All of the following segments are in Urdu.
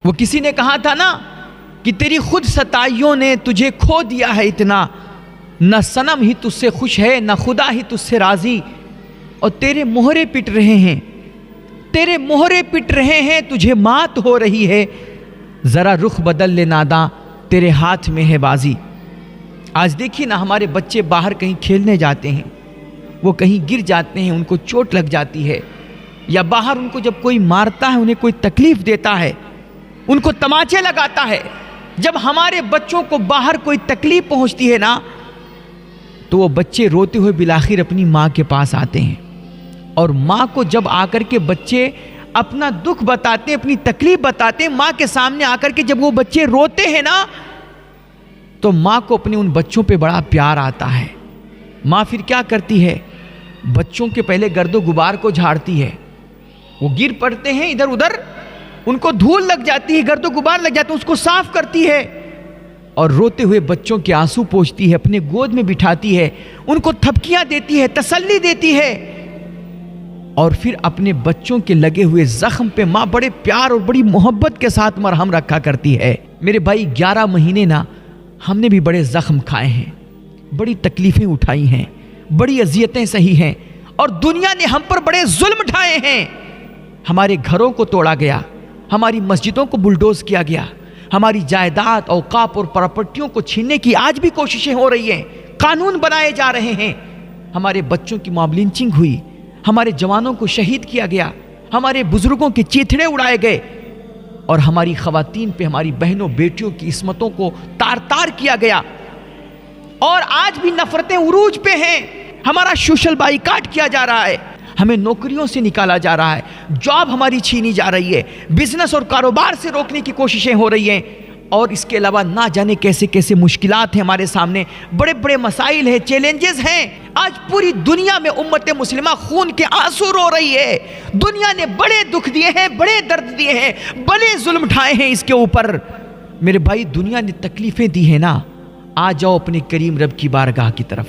وہ کسی نے کہا تھا نا کہ تیری خود ستائیوں نے تجھے کھو دیا ہے اتنا، نہ صنم ہی تجھ سے خوش ہے نہ خدا ہی تجھ سے راضی، اور تیرے مہرے پٹ رہے ہیں، تیرے مہرے پٹ رہے ہیں، تجھے مات ہو رہی ہے، ذرا رخ بدل لے ناداں، تیرے ہاتھ میں ہے بازی۔ آج دیکھیے نا ہمارے بچے باہر کہیں کھیلنے جاتے ہیں، وہ کہیں گر جاتے ہیں، ان کو چوٹ لگ جاتی ہے، یا باہر ان کو جب کوئی مارتا ہے، انہیں کوئی تکلیف دیتا ہے، ان کو تماچے لگاتا ہے۔ جب ہمارے بچوں کو باہر کوئی تکلیف پہنچتی ہے نا تو وہ بچے روتے ہوئے بالآخر اپنی ماں کے پاس آتے ہیں، اور ماں کو جب آ کر کے بچے اپنا دکھ بتاتے، اپنی تکلیف بتاتے ہیں، ماں کے سامنے آ کر کے جب وہ بچے روتے ہیں نا تو ماں کو اپنے ان بچوں پہ بڑا پیار آتا ہے۔ ماں پھر کیا کرتی ہے؟ بچوں کے پہلے گرد و غبار کو جھاڑتی ہے، وہ گر پڑتے ہیں ادھر ادھر، ان کو دھول لگ جاتی ہے، گرد و غبار لگ جاتے ہیں، اس کو صاف کرتی ہے، اور روتے ہوئے بچوں کے آنسو پوچھتی ہے، اپنے گود میں بٹھاتی ہے، ان کو تھپکیاں دیتی ہے، تسلی دیتی ہے، اور پھر اپنے بچوں کے لگے ہوئے زخم پہ ماں بڑے پیار اور بڑی محبت کے ساتھ مرہم رکھا کرتی ہے۔ میرے بھائی 11 مہینے نا ہم نے بھی بڑے زخم کھائے ہیں، بڑی تکلیفیں اٹھائی ہیں، بڑی اذیتیں سہی ہیں، اور دنیا نے ہم پر بڑے ظلم ڈھائے ہیں۔ ہمارے گھروں کو توڑا گیا، ہماری مسجدوں کو بلڈوز کیا گیا، ہماری جائیداد، اوقاف اور پراپرٹیوں کو چھیننے کی آج بھی کوششیں ہو رہی ہیں، قانون بنائے جا رہے ہیں، ہمارے بچوں کی موب لنچنگ ہوئی، ہمارے جوانوں کو شہید کیا گیا، ہمارے بزرگوں کے چیتھڑے اڑائے گئے، اور ہماری خواتین پہ، ہماری بہنوں بیٹیوں کی عصمتوں کو تار تار کیا گیا، اور آج بھی نفرتیں عروج پہ ہیں۔ ہمارا سوشل بائیکاٹ کیا جا رہا ہے، ہمیں نوکریوں سے نکالا جا رہا ہے، جاب ہماری چھینی جا رہی ہے، بزنس اور کاروبار سے روکنے کی کوششیں ہو رہی ہیں، اور اس کے علاوہ نہ جانے کیسے کیسے مشکلات ہیں ہمارے سامنے، بڑے بڑے مسائل ہیں، چیلنجز ہیں۔ آج پوری دنیا میں امت مسلمہ خون کے آنسو رو رہی ہے، دنیا نے بڑے دکھ دیے ہیں، بڑے درد دیے ہیں، بڑے ظلم ڈھائے ہیں اس کے اوپر۔ میرے بھائی دنیا نے تکلیفیں دی ہیں نا، آ جاؤ اپنے کریم رب کی بارگاہ کی طرف،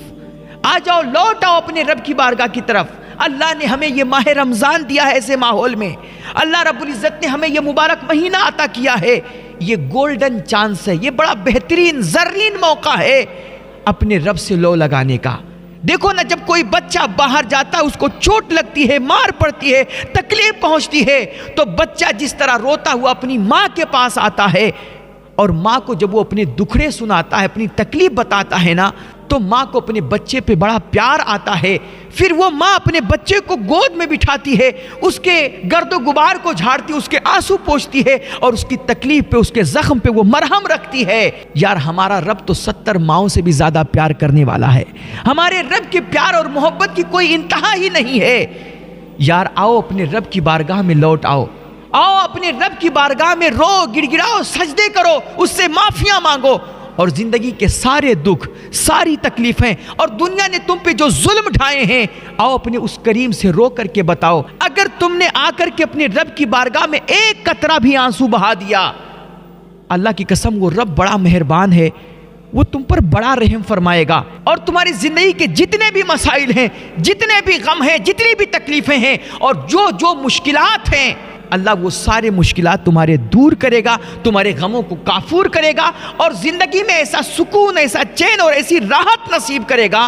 آ جاؤ لوٹ آؤ اپنے رب کی بارگاہ کی طرف۔ اللہ نے ہمیں یہ ماہ رمضان دیا ہے، ایسے ماحول میں اللہ رب العزت نے ہمیں یہ مبارک مہینہ عطا کیا ہے، یہ گولڈن چانس ہے، یہ بڑا بہترین زرین موقع ہے اپنے رب سے لو لگانے کا۔ دیکھو نا جب کوئی بچہ باہر جاتا ہے، اس کو چوٹ لگتی ہے، مار پڑتی ہے، تکلیف پہنچتی ہے، تو بچہ جس طرح روتا ہوا اپنی ماں کے پاس آتا ہے، اور ماں کو جب وہ اپنے دکھڑے سناتا ہے، اپنی تکلیف بتاتا ہے نا، تو ماں کو اپنے بچے پہ بڑا پیار آتا ہے، پھر وہ ماں اپنے بچے کو گود میں بٹھاتی ہے، اس کے گرد و غبار کو جھاڑتی، اس کے آنسو پوچھتی ہے، اور اس کی تکلیف پہ، اس کے زخم پہ وہ مرہم رکھتی ہے۔ یار ہمارا رب تو 70 ماؤں سے بھی زیادہ پیار کرنے والا ہے، ہمارے رب کے پیار اور محبت کی کوئی انتہا ہی نہیں ہے۔ یار آؤ اپنے رب کی بارگاہ میں لوٹ آؤ، آؤ اپنے رب کی بارگاہ میں رو، گڑ گڑاؤ، سجدے کرو، اس سے معافیاں مانگو، اور زندگی کے سارے دکھ، ساری تکلیفیں اور دنیا نے تم پہ جو ظلم ڈھائے ہیں، آؤ اپنے اس کریم سے رو کر کے بتاؤ۔ اگر تم نے آ کر کے اپنے رب کی بارگاہ میں ایک قطرہ بھی آنسو بہا دیا، اللہ کی قسم وہ رب بڑا مہربان ہے، وہ تم پر بڑا رحم فرمائے گا، اور تمہاری زندگی کے جتنے بھی مسائل ہیں، جتنے بھی غم ہیں، جتنی بھی تکلیفیں ہیں، اور جو مشکلات ہیں، اللہ وہ سارے مشکلات تمہارے دور کرے گا، تمہارے غموں کو کافور کرے گا، اور زندگی میں ایسا سکون، ایسا چین اور ایسی راحت نصیب کرے گا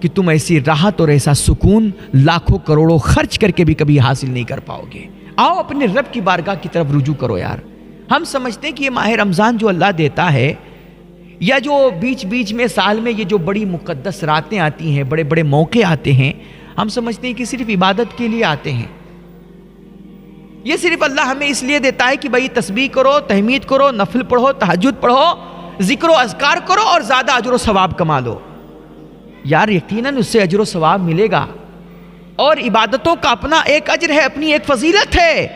کہ تم ایسی راحت اور ایسا سکون لاکھوں کروڑوں خرچ کر کے بھی کبھی حاصل نہیں کر پاؤ گے۔ آؤ اپنے رب کی بارگاہ کی طرف رجوع کرو یار۔ ہم سمجھتے ہیں کہ یہ ماہ رمضان جو اللہ دیتا ہے، یا جو بیچ بیچ میں سال میں یہ جو بڑی مقدس راتیں آتی ہیں، بڑے بڑے موقع آتے ہیں، ہم سمجھتے ہیں کہ صرف عبادت کے لیے آتے ہیں، یہ صرف اللہ ہمیں اس لیے دیتا ہے کہ بھائی تسبیح کرو، تحمید کرو، نفل پڑھو، تہجد پڑھو، ذکر و اذکار کرو، اور زیادہ اجر و ثواب کما لو۔ یار یقیناً اس سے اجر و ثواب ملے گا، اور عبادتوں کا اپنا ایک اجر ہے، اپنی ایک فضیلت ہے،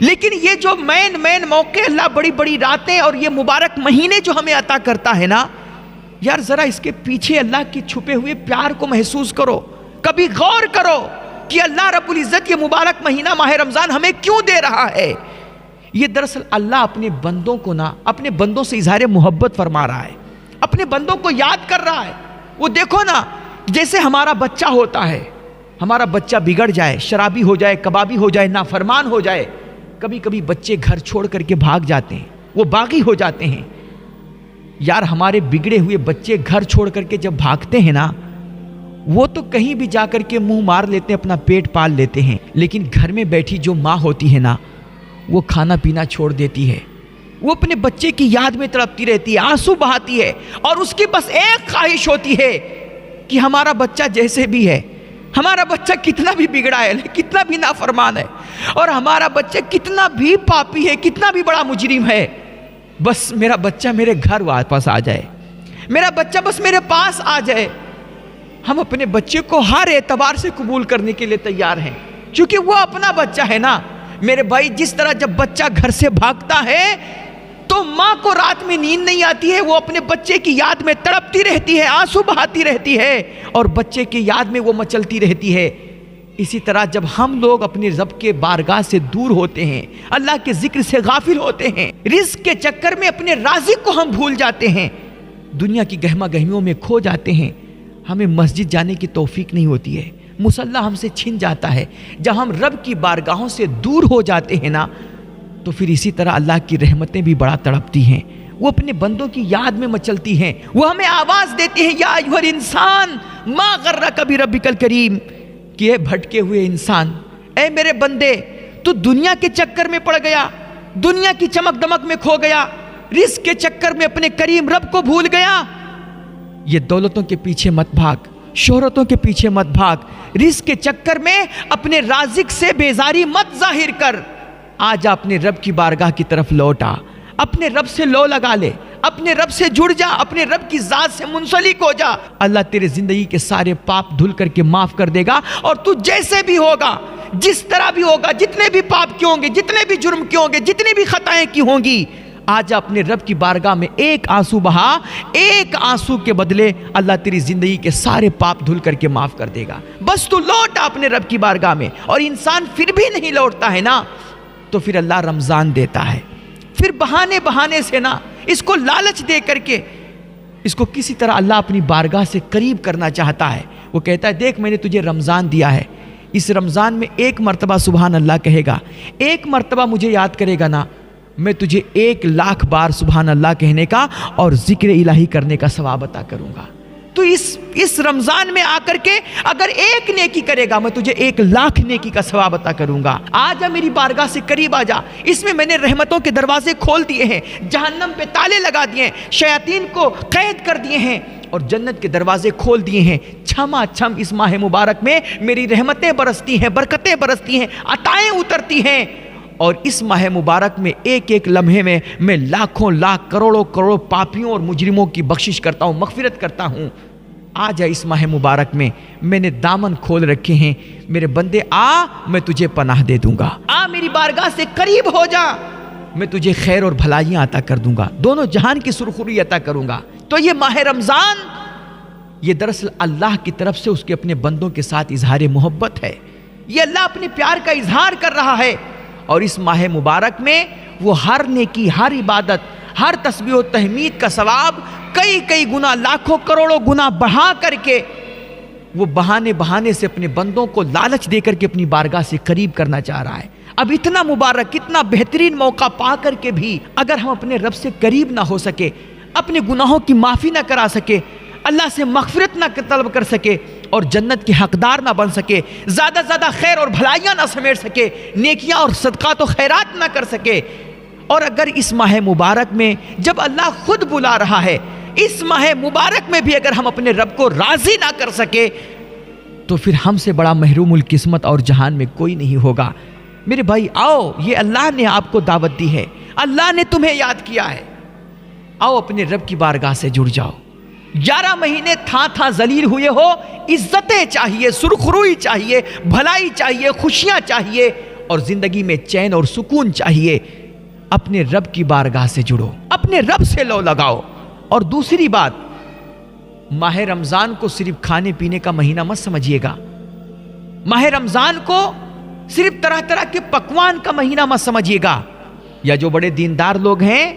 لیکن یہ جو مین موقع اللہ، بڑی بڑی راتیں اور یہ مبارک مہینے جو ہمیں عطا کرتا ہے نا، یار ذرا اس کے پیچھے اللہ کے چھپے ہوئے پیار کو محسوس کرو، کبھی غور کرو کہ اللہ رب العزت یہ مبارک مہینہ ماہ رمضان ہمیں کیوں دے رہا ہے۔ یہ دراصل اللہ اپنے بندوں کو نا، اپنے بندوں سے اظہار محبت فرما رہا ہے، اپنے بندوں کو یاد کر رہا ہے۔ وہ دیکھو نا، جیسے ہمارا بچہ ہوتا ہے، ہمارا بچہ بگڑ جائے، شرابی ہو جائے، کبابی ہو جائے، نافرمان ہو جائے، کبھی کبھی بچے گھر چھوڑ کر کے بھاگ جاتے ہیں، وہ باغی ہو جاتے ہیں۔ یار ہمارے بگڑے ہوئے بچے گھر چھوڑ کر کے جب بھاگتے ہیں نا، وہ تو کہیں بھی جا کر کے منہ مار لیتے ہیں، اپنا پیٹ پال لیتے ہیں، لیکن گھر میں بیٹھی جو ماں ہوتی ہے نا، وہ کھانا پینا چھوڑ دیتی ہے، وہ اپنے بچے کی یاد میں تڑپتی رہتی ہے، آنسو بہاتی ہے، اور اس کی بس ایک خواہش ہوتی ہے کہ ہمارا بچہ جیسے بھی ہے، ہمارا بچہ کتنا بھی بگڑا ہے، کتنا بھی نافرمان ہے، اور ہمارا بچہ کتنا بھی پاپی ہے، کتنا بھی بڑا مجرم ہے، بس میرا بچہ میرے گھر واپس آ جائے، میرا بچہ بس میرے پاس آ جائے۔ ہم اپنے بچے کو ہر اعتبار سے قبول کرنے کے لیے تیار ہیں، کیونکہ وہ اپنا بچہ ہے نا۔ میرے بھائی، جس طرح جب بچہ گھر سے بھاگتا ہے تو ماں کو رات میں نیند نہیں آتی ہے، وہ اپنے بچے کی یاد میں تڑپتی رہتی ہے، آنسو بہاتی رہتی ہے، اور بچے کی یاد میں وہ مچلتی رہتی ہے۔ اسی طرح جب ہم لوگ اپنے رب کے بارگاہ سے دور ہوتے ہیں، اللہ کے ذکر سے غافل ہوتے ہیں، رزق کے چکر میں اپنے رازق کو ہم بھول جاتے ہیں، دنیا کی گہما گہمیوں میں کھو جاتے ہیں، ہمیں مسجد جانے کی توفیق نہیں ہوتی ہے، مصلی ہم سے چھن جاتا ہے، جب ہم رب کی بارگاہوں سے دور ہو جاتے ہیں نا، تو پھر اسی طرح اللہ کی رحمتیں بھی بڑا تڑپتی ہیں، وہ اپنے بندوں کی یاد میں مچلتی ہیں، وہ ہمیں آواز دیتی ہیں، یا ایھا الانسان ما غرک بربک الکریم، کہ اے بھٹکے ہوئے انسان، اے میرے بندے، تو دنیا کے چکر میں پڑ گیا، دنیا کی چمک دمک میں کھو گیا، رزق کے چکر میں اپنے کریم رب کو بھول گیا۔ یہ دولتوں کے پیچھے مت بھاگ، شہرتوں کے پیچھے مت بھاگ، رزق کے چکر میں اپنے رازق سے بیزاری مت ظاہر کر، آج اپنے رب کی بارگاہ کی طرف لوٹ آ، اپنے رب سے لو لگا لے، اپنے رب سے جڑ جا، اپنے رب کی ذات سے منسلک ہو جا، اللہ تیرے زندگی کے سارے پاپ دھل کر کے معاف کر دے گا، اور تو جیسے بھی ہوگا، جس طرح بھی ہوگا، جتنے بھی پاپ کیے ہوں گے، جتنے بھی جرم کیے ہوں گے، جتنی بھی خطائیں کی ہوں گی، آج اپنے رب کی بارگاہ میں ایک آنسو بہا، ایک آنسو کے بدلے اللہ تیری زندگی کے سارے پاپ دھل کر کے معاف کر دے گا۔ بس تو لوٹ اپنے رب کی بارگاہ میں، اور انسان پھر بھی نہیں لوٹتا ہے نا، تو پھر اللہ رمضان دیتا ہے، پھر بہانے سے نا، اس کو لالچ دے کر کے اس کو کسی طرح اللہ اپنی بارگاہ سے قریب کرنا چاہتا ہے۔ وہ کہتا ہے دیکھ میں نے تجھے رمضان دیا ہے، اس رمضان میں ایک مرتبہ سبحان اللہ کہے گا، ایک مرتبہ مجھے یاد کرے گا نا، میں تجھے 1,00,000 بار سبحان اللہ کہنے کا اور ذکر الہی کرنے کا ثواب عطا کروں گا۔ تو اس رمضان میں آ کر کے اگر ایک نیکی کرے گا، میں تجھے 1,00,000 نیکی کا ثواب عطا کروں گا۔ آ جا میری بارگاہ سے قریب آ جا، اس میں نے رحمتوں کے دروازے کھول دیے ہیں، جہنم پہ تالے لگا دیے ہیں، شیاطین کو قید کر دیے ہیں، اور جنت کے دروازے کھول دیے ہیں۔ چھما چھم اس ماہ مبارک میں میری رحمتیں برستی ہیں، برکتیں برستی ہیں، عطائیں اترتی ہیں، اور اس ماہ مبارک میں ایک ایک لمحے میں لاکھوں لاکھ کروڑوں پاپیوں اور مجرموں کی بخشش کرتا ہوں، مغفرت کرتا ہوں۔ آ جا اس ماہ مبارک میں نے دامن کھول رکھے ہیں، میرے بندے آ، میں تجھے پناہ دے دوں گا، آ میری بارگاہ سے قریب ہو جا، میں تجھے خیر اور بھلائیاں عطا کر دوں گا، دونوں جہان کی سرخری عطا کروں گا۔ تو یہ ماہ رمضان، یہ دراصل اللہ کی طرف سے اس کے اپنے بندوں کے ساتھ اظہار محبت ہے، یہ اللہ اپنے پیار کا اظہار کر رہا ہے، اور اس ماہ مبارک میں وہ ہر نیکی، ہر عبادت، ہر تسبیح و تحمید کا ثواب کئی گنا، لاکھوں کروڑوں گنا بڑھا کر کے وہ بہانے سے اپنے بندوں کو لالچ دے کر کے اپنی بارگاہ سے قریب کرنا چاہ رہا ہے۔ اب اتنا مبارک، اتنا بہترین موقع پا کر کے بھی اگر ہم اپنے رب سے قریب نہ ہو سکے، اپنے گناہوں کی معافی نہ کرا سکے، اللہ سے مغفرت نہ طلب کر سکے، اور جنت کے حقدار نہ بن سکے، زیادہ خیر اور بھلائیاں نہ سمیٹ سکے، نیکیاں اور صدقات و خیرات نہ کر سکے، اور اگر اس ماہ مبارک میں جب اللہ خود بلا رہا ہے، اس ماہ مبارک میں بھی اگر ہم اپنے رب کو راضی نہ کر سکے، تو پھر ہم سے بڑا محروم القسمت اور جہان میں کوئی نہیں ہوگا۔ میرے بھائی آؤ، یہ اللہ نے آپ کو دعوت دی ہے، اللہ نے تمہیں یاد کیا ہے، آؤ اپنے رب کی بارگاہ سے جڑ جاؤ۔ 11 مہینے تھا ذلیل ہوئے ہو، عزتیں چاہیے، سرخروئی چاہیے، بھلائی چاہیے، خوشیاں چاہیے، اور زندگی میں چین اور سکون چاہیے۔ اپنے رب کی بارگاہ سے جڑو، اپنے رب سے لو لگاؤ۔ اور دوسری بات، ماہ رمضان کو صرف کھانے پینے کا مہینہ مت سمجھیے گا، ماہ رمضان کو صرف طرح کے پکوان کا مہینہ مت سمجھیے گا، یا جو بڑے دیندار لوگ ہیں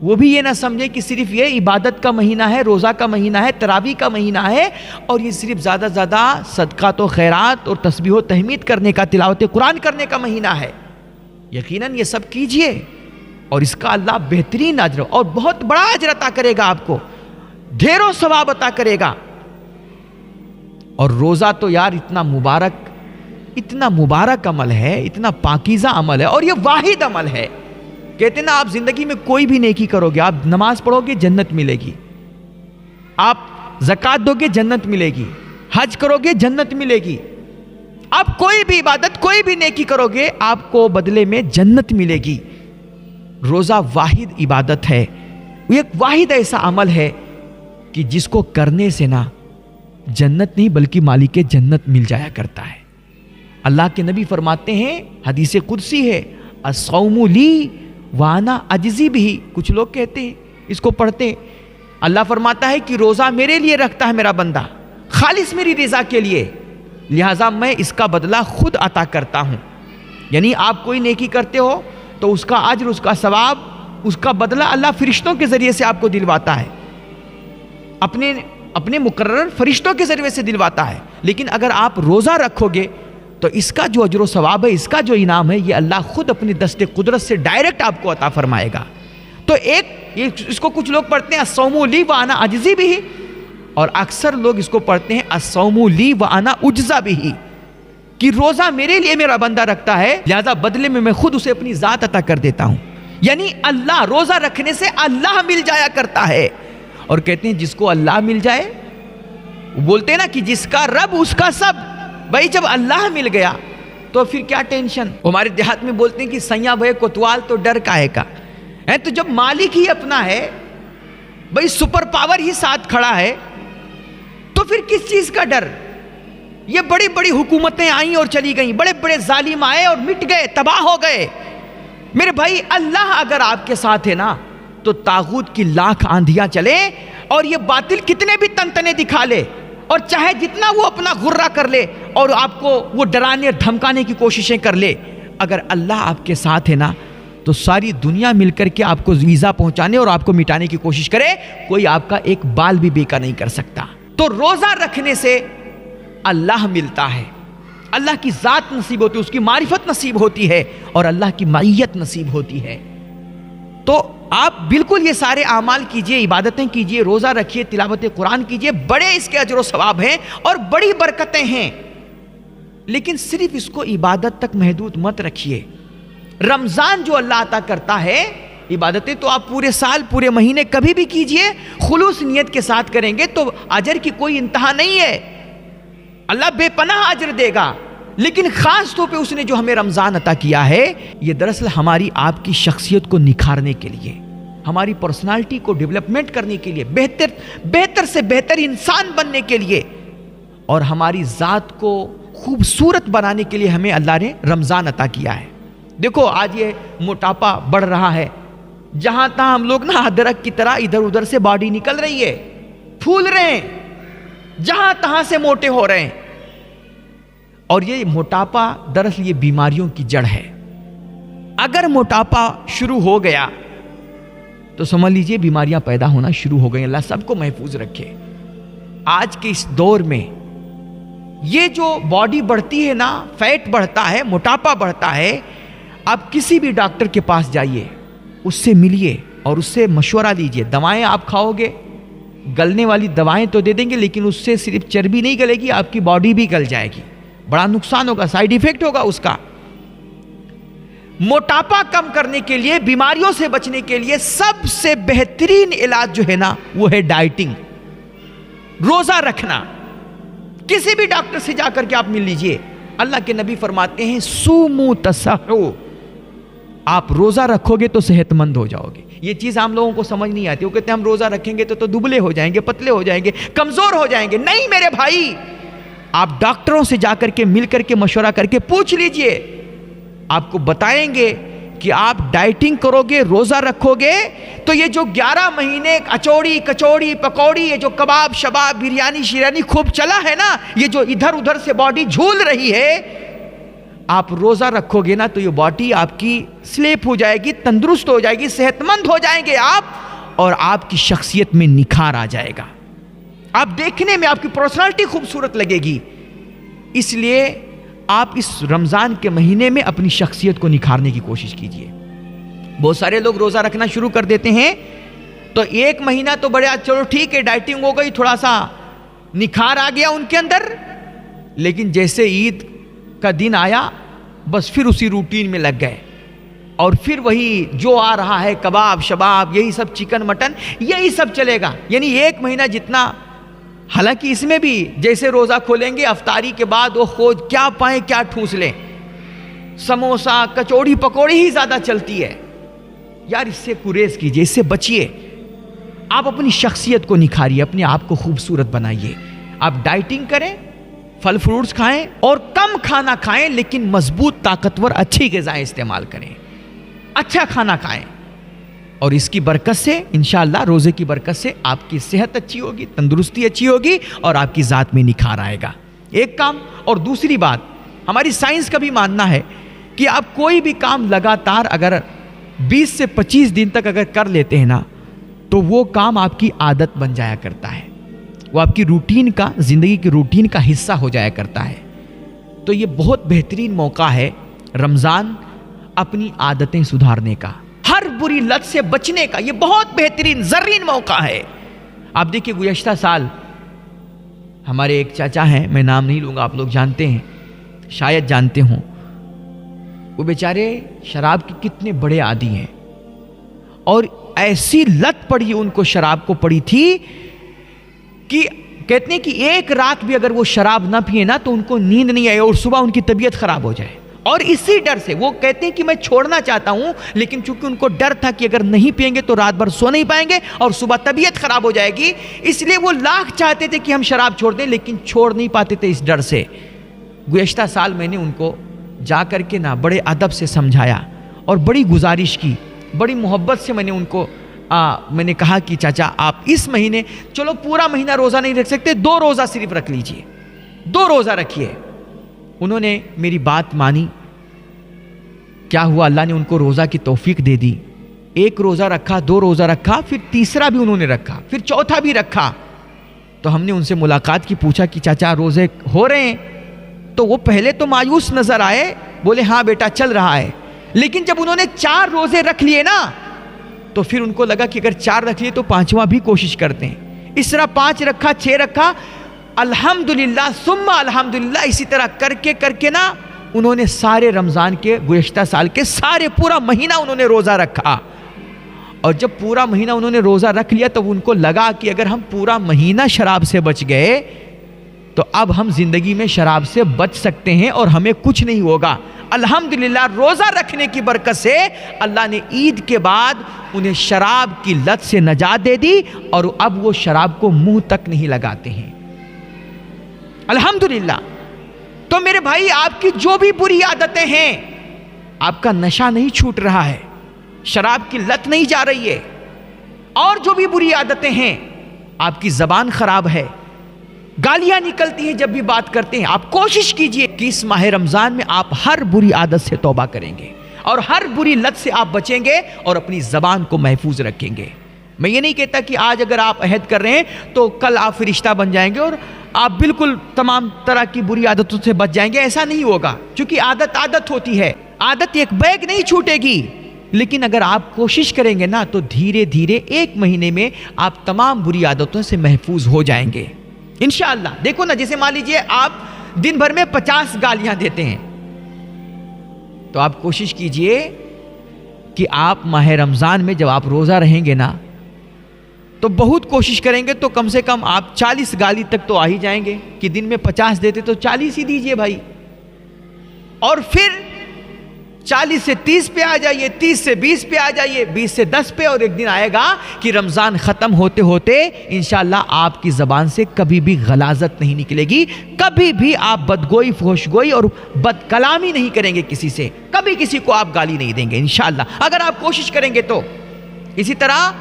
وہ بھی یہ نہ سمجھے کہ صرف یہ عبادت کا مہینہ ہے، روزہ کا مہینہ ہے، تراویح کا مہینہ ہے، اور یہ صرف زیادہ صدقات و خیرات اور تسبیح و تحمید کرنے کا، تلاوت قرآن کرنے کا مہینہ ہے۔ یقیناً یہ سب کیجئے اور اس کا اللہ بہترین اجر اور بہت بڑا اجر عطا کرے گا، آپ کو ڈھیروں ثواب عطا کرے گا۔ اور روزہ تو یار اتنا مبارک عمل ہے، اتنا پاکیزہ عمل ہے، اور یہ واحد عمل ہے۔ کہتے ہیں نا، آپ زندگی میں کوئی بھی نیکی کرو گے، آپ نماز پڑھو گے جنت ملے گی، آپ زکوٰۃ دو گے جنت ملے گی، حج کرو گے جنت ملے گی، آپ کوئی بھی عبادت کوئی بھی نیکی کرو گے آپ کو بدلے میں جنت ملے گی۔ روزہ واحد عبادت ہے، وہ ایک واحد ایسا عمل ہے کہ جس کو کرنے سے نا جنت نہیں بلکہ مالک جنت مل جایا کرتا ہے۔ اللہ کے نبی فرماتے ہیں، حدیث قدسی ہے، الصوم لی وانا اجزی بھی۔ کچھ لوگ کہتے ہیں، اس کو پڑھتے ہیں، اللہ فرماتا ہے کہ روزہ میرے لیے رکھتا ہے میرا بندہ، خالص میری رضا کے لیے، لہٰذا میں اس کا بدلہ خود عطا کرتا ہوں۔ یعنی آپ کوئی نیکی کرتے ہو تو اس کا اجر، اس کا ثواب، اس کا بدلہ اللہ فرشتوں کے ذریعے سے آپ کو دلواتا ہے، اپنے مقرر فرشتوں کے ذریعے سے دلواتا ہے۔ لیکن اگر آپ روزہ رکھو گے تو اس کا جو اجر و ثواب ہے، اس کا جو انعام ہے، یہ اللہ خود اپنی دست قدرت سے ڈائریکٹ آپ کو عطا فرمائے گا۔ تو اس کو کچھ لوگ پڑھتے ہیں الصوم لی وانا اجزی بھی، اور اکثر لوگ اس کو پڑھتے ہیں الصوم لی وانا اجزا بھی، کہ روزہ میرے لیے میرا بندہ رکھتا ہے، لہذا بدلے میں خود اسے اپنی ذات عطا کر دیتا ہوں۔ یعنی اللہ، روزہ رکھنے سے اللہ مل جایا کرتا ہے۔ اور کہتے ہیں جس کو اللہ مل جائے، بولتے ہیں نا کہ جس کا رب اس کا سب۔ بھائی جب اللہ مل گیا تو پھر کیا ٹینشن؟ ہمارے دیہات میں بولتے ہیں کہ سیاں بھائی کوتوال تو ڈر کاہے کا ہے۔ تو جب مالک ہی اپنا ہے، بھائی سپر پاور ہی ساتھ کھڑا ہے، تو پھر کس چیز کا ڈر؟ یہ بڑی بڑی حکومتیں آئیں اور چلی گئیں، بڑے بڑے ظالم آئے اور مٹ گئے، تباہ ہو گئے۔ میرے بھائی اللہ اگر آپ کے ساتھ ہے نا، تو طاغوت کی لاکھ آندھیاں چلے اور یہ باطل کتنے بھی تنتنے دکھا لے، اور چاہے جتنا وہ اپنا غرہ کر لے اور آپ کو وہ ڈرانے اور دھمکانے کی کوششیں کر لے، اگر اللہ آپ کے ساتھ ہے نا، تو ساری دنیا مل کر کے آپ کو ایذا پہنچانے اور آپ کو مٹانے کی کوشش کرے، کوئی آپ کا ایک بال بھی بیکا نہیں کر سکتا۔ تو روزہ رکھنے سے اللہ ملتا ہے، اللہ کی ذات نصیب ہوتی ہے، اس کی معرفت نصیب ہوتی ہے، اور اللہ کی معیت نصیب ہوتی ہے۔ تو آپ بالکل یہ سارے اعمال کیجئے، عبادتیں کیجئے، روزہ رکھیے، تلاوت قرآن کیجئے، بڑے اس کے اجر و ثواب ہیں اور بڑی برکتیں ہیں، لیکن صرف اس کو عبادت تک محدود مت رکھیے۔ رمضان جو اللہ عطا کرتا ہے، عبادتیں تو آپ پورے سال، پورے مہینے کبھی بھی کیجئے، خلوص نیت کے ساتھ کریں گے تو اجر کی کوئی انتہا نہیں ہے، اللہ بے پناہ اجر دے گا۔ لیکن خاص طور پہ اس نے جو ہمیں رمضان عطا کیا ہے، یہ دراصل ہماری آپ کی شخصیت کو نکھارنے کے لیے، ہماری پرسنالٹی کو ڈیولپمنٹ کرنے کے لیے، بہتر سے بہتر انسان بننے کے لیے، اور ہماری ذات کو خوبصورت بنانے کے لیے ہمیں اللہ نے رمضان عطا کیا ہے۔ دیکھو آج یہ موٹاپا بڑھ رہا ہے، جہاں تہاں ہم لوگ نا ادرک کی طرح ادھر ادھر سے باڈی نکل رہی ہے، پھول رہے ہیں، جہاں تہاں سے موٹے ہو رہے ہیں، اور یہ موٹاپا دراصل یہ بیماریوں کی جڑ ہے۔ اگر موٹاپا شروع ہو گیا تو سمجھ لیجئے بیماریاں پیدا ہونا شروع ہو گئی۔ اللہ سب کو محفوظ رکھے۔ آج کے اس دور میں یہ جو باڈی بڑھتی ہے نا، فیٹ بڑھتا ہے، موٹاپا بڑھتا ہے، آپ کسی بھی ڈاکٹر کے پاس جائیے، اس سے ملیے اور اس سے مشورہ لیجئے۔ دوائیں آپ کھاؤ گے، گلنے والی دوائیں تو دے دیں گے، لیکن اس سے صرف چربی نہیں گلے گی، آپ کی باڈی بھی گل جائے گی، بڑا نقصان ہوگا، سائیڈ ایفیکٹ ہوگا اس کا۔ موٹاپا کم کرنے کے لیے، بیماریوں سے بچنے کے لیے سب سے بہترین علاج جو ہے نا، وہ ہے ڈائٹنگ، روزہ رکھنا۔ کسی بھی ڈاکٹر سے جا کر کے آپ مل لیجئے، اللہ کے نبی فرماتے ہیں سومو تصحو، آپ روزہ رکھو گے تو صحت مند ہو جاؤ گے۔ یہ چیز ہم لوگوں کو سمجھ نہیں آتی، وہ کہتے ہیں ہم روزہ رکھیں گے تو دبلے ہو جائیں گے، پتلے ہو جائیں گے، کمزور ہو جائیں گے۔ نہیں میرے بھائی، آپ ڈاکٹروں سے جا کر کے مل کر کے مشورہ کر کے پوچھ لیجئے، آپ کو بتائیں گے کہ آپ ڈائٹنگ کرو گے، روزہ رکھو گے تو یہ جو 11 مہینے اچوڑی کچوڑی پکوڑی، یہ جو کباب شباب بریانی شیرانی خوب چلا ہے نا، یہ جو ادھر ادھر سے باڈی جھول رہی ہے، آپ روزہ رکھو گے نا تو یہ باڈی آپ کی سلیپ ہو جائے گی، تندرست ہو جائے گی، صحت مند ہو جائیں گے آپ، اور آپ کی شخصیت میں نکھار آ جائے گا، آپ دیکھنے میں آپ کی پرسنالٹی خوبصورت لگے گی۔ اس لیے آپ اس رمضان کے مہینے میں اپنی شخصیت کو نکھارنے کی کوشش کیجئے. بہت سارے لوگ روزہ رکھنا شروع کر دیتے ہیں تو ایک مہینہ تو بڑے چلو ٹھیک ہے ڈائٹنگ ہو گئی, تھوڑا سا نکھار آ گیا ان کے اندر, لیکن جیسے عید کا دن آیا بس پھر اسی روٹین میں لگ گئے, اور پھر وہی جو آ رہا ہے کباب شباب, یہی سب چکن مٹن, یہی سب چلے گا. یعنی ایک مہینہ جتنا, حالانکہ اس میں بھی جیسے روزہ کھولیں گے افطاری کے بعد وہ خود کیا پائیں کیا ٹھوس لیں, سموسا کچوڑی پکوڑی ہی زیادہ چلتی ہے. یار اس سے گریز کیجئے, اس سے بچیے. آپ اپنی شخصیت کو نکھاریے, اپنے آپ کو خوبصورت بنائیے. آپ ڈائٹنگ کریں, پھل فروٹس کھائیں اور کم کھانا کھائیں, لیکن مضبوط طاقتور اچھی غذائیں استعمال کریں, اچھا کھانا کھائیں, اور اس کی برکت سے انشاءاللہ روزے کی برکت سے آپ کی صحت اچھی ہوگی, تندرستی اچھی ہوگی, اور آپ کی ذات میں نکھار آئے گا. ایک کام. اور دوسری بات, ہماری سائنس کا بھی ماننا ہے کہ آپ کوئی بھی کام لگاتار اگر 20 سے 25 دن تک اگر کر لیتے ہیں نا, تو وہ کام آپ کی عادت بن جایا کرتا ہے, وہ آپ کی روٹین کا, زندگی کی روٹین کا حصہ ہو جایا کرتا ہے. تو یہ بہت بہترین موقع ہے رمضان اپنی عادتیں سدھارنے کا, ہر بری لت سے بچنے کا. یہ بہت بہترین زرین موقع ہے. آپ دیکھیں گزشتہ سال ہمارے ایک چاچا ہیں, میں نام نہیں لوں گا, آپ لوگ جانتے ہیں, شاید جانتے ہوں, وہ بیچارے شراب کے کتنے بڑے عادی ہیں, اور ایسی لت پڑی ان کو, شراب کو پڑی تھی کہ کہتے ہیں کہ ایک رات بھی اگر وہ شراب نہ پیے نا تو ان کو نیند نہیں آئے اور صبح ان کی طبیعت خراب ہو جائے. اور اسی ڈر سے وہ کہتے ہیں کہ میں چھوڑنا چاہتا ہوں, لیکن چونکہ ان کو ڈر تھا کہ اگر نہیں پئیں گے تو رات بھر سو نہیں پائیں گے اور صبح طبیعت خراب ہو جائے گی, اس لیے وہ لاکھ چاہتے تھے کہ ہم شراب چھوڑ دیں, لیکن چھوڑ نہیں پاتے تھے اس ڈر سے. گزشتہ سال میں نے ان کو جا کر کے نا بڑے ادب سے سمجھایا اور بڑی گزارش کی, بڑی محبت سے میں نے ان کو میں نے کہا کہ چاچا آپ اس مہینے, چلو پورا مہینہ روزہ نہیں رکھ سکتے, 2 روزہ صرف رکھ لیجئے, 2 روزہ رکھیے. انہوں نے میری بات مانی. کیا ہوا, اللہ نے ان کو روزہ کی توفیق دے دی. 1 روزہ رکھا, 2 روزہ رکھا, پھر تیسرا بھی انہوں نے رکھا, پھر چوتھا بھی رکھا. تو ہم نے ان سے ملاقات کی, پوچھا کہ چاچا روزے ہو رہے ہیں؟ تو وہ پہلے تو مایوس نظر آئے, بولے ہاں بیٹا چل رہا ہے. لیکن جب انہوں نے 4 روزے رکھ لیے نا, تو پھر ان کو لگا کہ اگر 4 رکھ لیے تو 5واں بھی کوشش کرتے ہیں. اس طرح 5 رکھا, 6 رکھا, الحمدللہ ثم الحمدللہ, اسی طرح کر کے نا انہوں نے سارے رمضان کے, گزشتہ سال کے سارے پورا مہینہ انہوں نے روزہ رکھا. اور جب پورا مہینہ انہوں نے روزہ رکھ لیا تو ان کو لگا کہ اگر ہم پورا مہینہ شراب سے بچ گئے تو اب ہم زندگی میں شراب سے بچ سکتے ہیں اور ہمیں کچھ نہیں ہوگا. الحمدللہ روزہ رکھنے کی برکت سے اللہ نے عید کے بعد انہیں شراب کی لت سے نجات دے دی, اور اب وہ شراب کو منہ تک نہیں لگاتے ہیں. الحمدللہ. تو میرے بھائی آپ کی جو بھی بری عادتیں ہیں, آپ کا نشہ نہیں چھوٹ رہا ہے, شراب کی لت نہیں جا رہی ہے, اور جو بھی بری عادتیں ہیں, آپ کی زبان خراب ہے, گالیاں نکلتی ہیں جب بھی بات کرتے ہیں, آپ کوشش کیجئے کہ اس ماہ رمضان میں آپ ہر بری عادت سے توبہ کریں گے اور ہر بری لت سے آپ بچیں گے اور اپنی زبان کو محفوظ رکھیں گے. میں یہ نہیں کہتا کہ آج اگر آپ عہد کر رہے ہیں تو کل آپ فرشتہ بن جائیں گے اور آپ بالکل تمام طرح کی بری عادتوں سے بچ جائیں گے, ایسا نہیں ہوگا. چونکہ عادت ہوتی ہے, عادت ایک بیگ نہیں چھوٹے گی, لیکن اگر آپ کوشش کریں گے نا تو دھیرے دھیرے 1 مہینے میں آپ تمام بری عادتوں سے محفوظ ہو جائیں گے انشاءاللہ. دیکھو نا, جیسے مان لیجئے آپ دن بھر میں 50 گالیاں دیتے ہیں, تو آپ کوشش کیجئے کہ آپ ماہ رمضان میں جب آپ روزہ رہیں گے نا تو بہت کوشش کریں گے تو کم سے کم آپ 40 گالی تک تو آ ہی جائیں گے. کہ دن میں 50 دیتے تو 40 ہی دیجئے بھائی, اور پھر 40 سے 30 پہ آ جائیے, 30 سے 20 پہ آ جائیے, 20 سے 10 پہ, اور ایک دن آئے گا کہ رمضان ختم ہوتے ہوتے انشاءاللہ آپ کی زبان سے کبھی بھی غلاظت نہیں نکلے گی, کبھی بھی آپ بدگوئی فحش گوئی اور بد کلامی نہیں کریں گے کسی سے, کبھی کسی کو آپ گالی نہیں دیں گے انشاءاللہ اگر آپ کوشش کریں گے تو. اسی طرح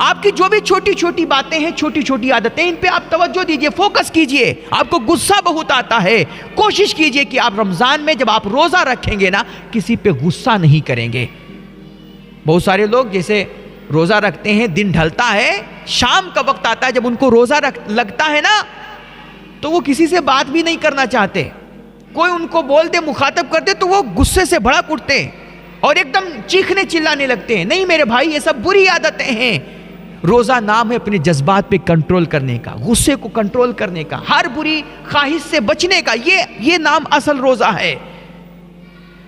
آپ کی جو بھی چھوٹی چھوٹی باتیں ہیں, چھوٹی چھوٹی عادتیں, ان پہ آپ توجہ دیجئے, فوکس کیجئے. آپ کو غصہ بہت آتا ہے, کوشش کیجئے کہ آپ رمضان میں جب آپ روزہ رکھیں گے نا کسی پہ غصہ نہیں کریں گے. بہت سارے لوگ جیسے روزہ رکھتے ہیں, دن ڈھلتا ہے, شام کا وقت آتا ہے, جب ان کو روزہ لگتا ہے نا تو وہ کسی سے بات بھی نہیں کرنا چاہتے, کوئی ان کو بول دے، مخاطب کر دے تو وہ غصے سے بھڑک اٹھتے ہیں اور ایک دم چیخنے چلانے لگتے ہیں. نہیں میرے بھائی، یہ سب بری عادتیں ہیں. روزہ نام ہے اپنے جذبات پہ کنٹرول کرنے کا، غصے کو کنٹرول کرنے کا، ہر بری خواہش سے بچنے کا. یہ نام اصل روزہ ہے.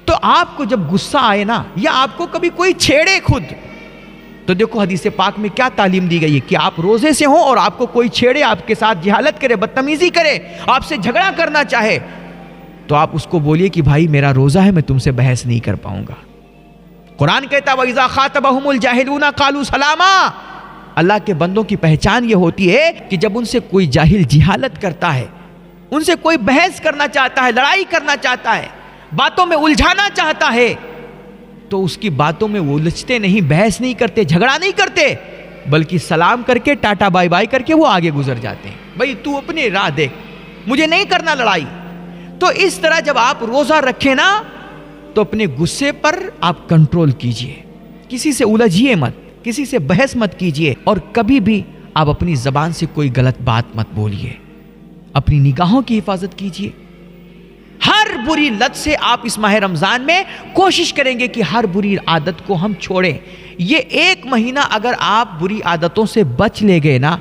تو آپ کو جب غصہ آئے نا، یا آپ کو کبھی کوئی چھیڑے خود، تو دیکھو حدیث پاک میں کیا تعلیم دی گئی ہے کہ آپ روزے سے ہوں اور آپ کو کوئی چھیڑے، آپ کے ساتھ جہالت کرے، بدتمیزی کرے، آپ سے جھگڑا کرنا چاہے، تو آپ اس کو بولیے کہ بھائی میرا روزہ ہے، میں تم سے بحث نہیں کر پاؤں گا. قرآن کہتا ہے وَإِذَا خَاطَبَهُمُ الْجَاهِلُونَ قَالُوا سَلَامًا. اللہ کے بندوں کی پہچان یہ ہوتی ہے کہ جب ان سے کوئی جاہل جہالت کرتا ہے، ان سے کوئی بحث کرنا چاہتا ہے، لڑائی کرنا چاہتا ہے، باتوں میں الجھانا چاہتا ہے، تو اس کی باتوں میں وہ الجھتے نہیں، بحث نہیں کرتے، جھگڑا نہیں کرتے، بلکہ سلام کر کے ٹاٹا بائی بائی کر کے وہ آگے گزر جاتے ہیں. بھائی تو اپنی راہ دیکھ، مجھے نہیں کرنا لڑائی. تو اس طرح جب آپ روزہ رکھیں نا، تو اپنے غصے پر آپ کنٹرول کیجئے، کسی سے الجھیے مت، کسی سے بحث مت کیجئے، اور کبھی بھی آپ اپنی زبان سے کوئی غلط بات مت بولیے. اپنی نگاہوں کی حفاظت کیجئے. ہر بری لت سے آپ اس ماہ رمضان میں کوشش کریں گے کہ ہر بری عادت کو ہم چھوڑیں. یہ 1 مہینہ اگر آپ بری عادتوں سے بچ لے گئے نا،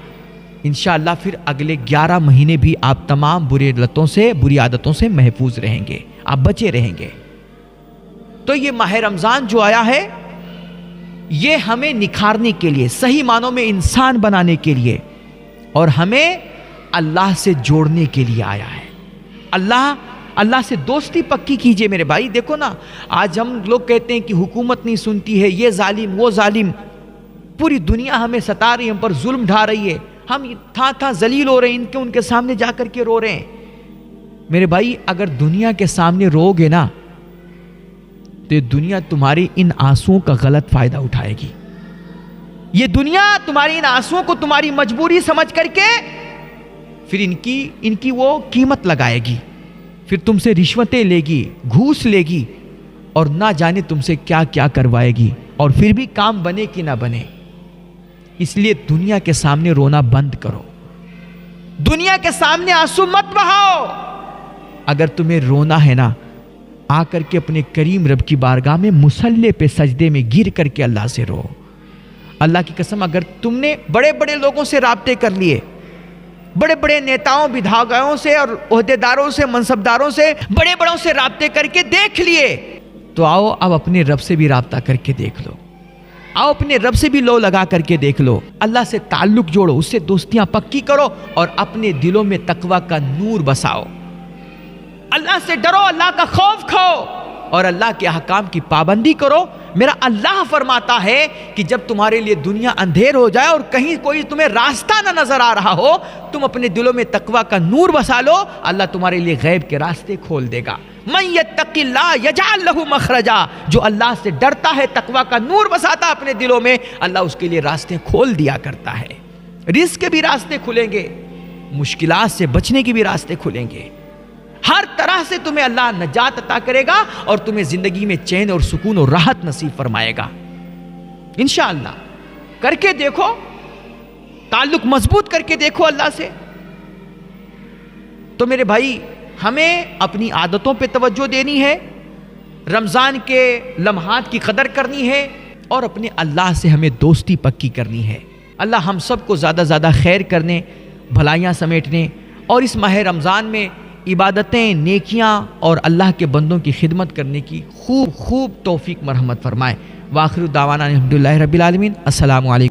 انشاءاللہ پھر اگلے 11 مہینے بھی آپ تمام بری لتوں سے، بری عادتوں سے محفوظ رہیں گے، آپ بچے رہیں گے. تو یہ ماہ رمضان جو آیا ہے، یہ ہمیں نکھارنے کے لیے، صحیح معنوں میں انسان بنانے کے لیے، اور ہمیں اللہ سے جوڑنے کے لیے آیا ہے. اللہ سے دوستی پکی کیجئے میرے بھائی. دیکھو نا، آج ہم لوگ کہتے ہیں کہ حکومت نہیں سنتی ہے، یہ ظالم وہ ظالم، پوری دنیا ہمیں ستا رہی ہے، ہم پر ظلم ڈھا رہی ہے، ہم تھا ذلیل ہو رہے ہیں، ان کے سامنے جا کر کے رو رہے ہیں. میرے بھائی اگر دنیا کے سامنے رو گے نا، تو یہ دنیا تمہاری ان آنسوؤں کا غلط فائدہ اٹھائے گی. یہ دنیا تمہاری ان آنسوؤں کو تمہاری مجبوری سمجھ کر کے پھر ان کی وہ قیمت لگائے گی، پھر تم سے رشوتیں لے گی، گھوس لے گی، اور نہ جانے تم سے کیا کیا کروائے گی، اور پھر بھی کام بنے کہ نہ بنے. اس لیے دنیا کے سامنے رونا بند کرو، دنیا کے سامنے آنسو مت بہاؤ. اگر تمہیں رونا ہے نا، آ کر کے اپنے کریم رب کی بارگاہ میں مصلی پہ سجدے میں گر کر کے اللہ سے رو. اللہ کی قسم، اگر تم نے بڑے بڑے لوگوں سے رابطے کر لیے، بڑے بڑے نیتاؤں، بدھاگاؤں سے اور عہدیداروں سے، منصبداروں سے، بڑے بڑوں سے رابطے کر کے دیکھ لیے، تو آؤ اب اپنے رب سے بھی رابطہ کر کے دیکھ لو. آؤ اپنے رب سے بھی لو لگا کر کے دیکھ لو. اللہ سے تعلق جوڑو، اس سے دوستیاں پکی کرو، اور اپنے دلوں میں تقوی کا نور بساؤ. اللہ سے ڈرو، اللہ کا خوف کھاؤ، اور اللہ کے احکام کی پابندی کرو. میرا اللہ فرماتا ہے کہ جب تمہارے لیے دنیا اندھیر ہو جائے اور کہیں کوئی تمہیں راستہ نہ نظر آ رہا ہو، تم اپنے دلوں میں تقوی کا نور بسا لو، اللہ تمہارے لیے غیب کے راستے کھول دے گا. من یتق اللہ یجعل لہ مخرجا. جو اللہ سے ڈرتا ہے، تقوی کا نور بساتا ہے اپنے دلوں میں، اللہ اس کے لیے راستے کھول دیا کرتا ہے. رزق کے بھی راستے کھلیں گے، مشکلات سے بچنے کے بھی راستے کھلیں گے. ہر طرح سے تمہیں اللہ نجات عطا کرے گا، اور تمہیں زندگی میں چین اور سکون اور راحت نصیب فرمائے گا. انشاءاللہ کر کے دیکھو، تعلق مضبوط کر کے دیکھو اللہ سے. تو میرے بھائی، ہمیں اپنی عادتوں پہ توجہ دینی ہے، رمضان کے لمحات کی قدر کرنی ہے، اور اپنے اللہ سے ہمیں دوستی پکی کرنی ہے. اللہ ہم سب کو زیادہ زیادہ خیر کرنے، بھلائیاں سمیٹنے، اور اس ماہ رمضان میں عبادتیں، نیکیاں اور اللہ کے بندوں کی خدمت کرنے کی خوب توفیق مرحمت فرمائے. وآخر دعوانا الحمدللہ رب العالمین. السلام علیکم.